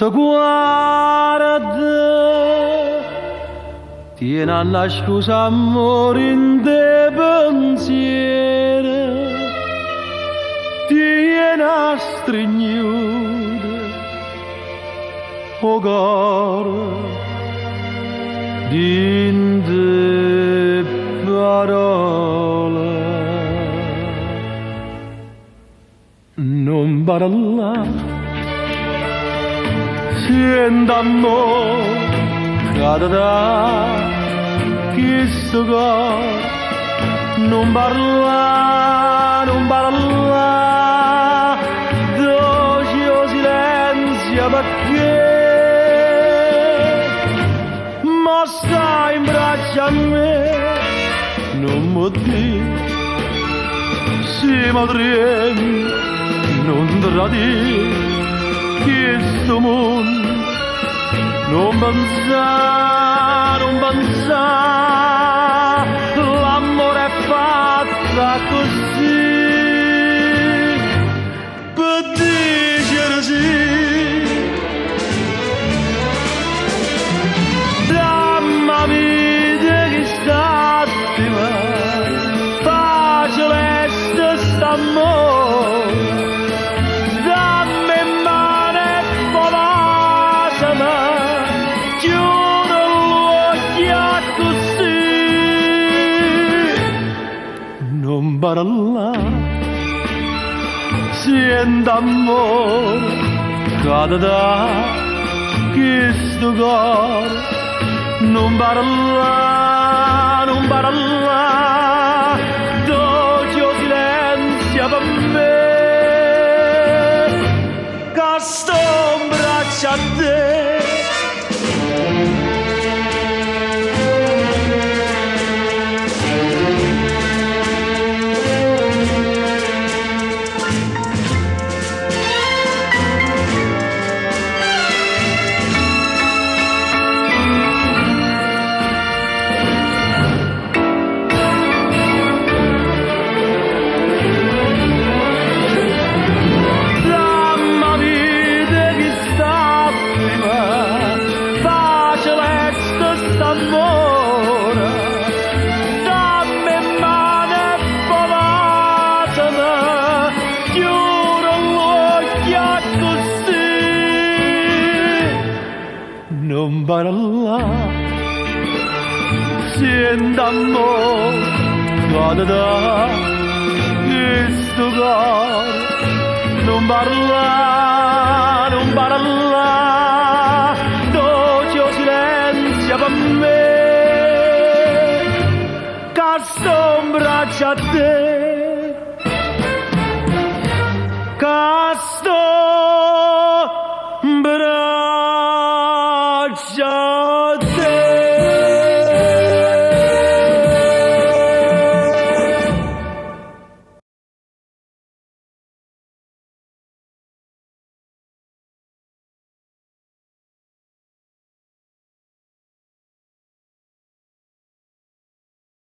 Ti guarda, tiene una scusa amore in te pensiero, tiene a stringere o cuore di te parole. Non parlare siendo amore cadrà chi sto cuore non parla dolce o silenzio perché ma stai in braccio a me non mi dire siamo treni non tradire questo mondo non pensa, l'amore è fatta così, per dire sì. Dammi vita che sta facile st'amore. Non parla, siendo amore, cade da questo cuore. Non parla, dolce o silenzio per me, che sto in braccio a te. Amore, dammi mano e volatemi, chiudo l'occhio così. Non parla, siendo amore, cade da questo cuore. Non parla, dolce o silenzio per me, che sto in braccio a te, che sto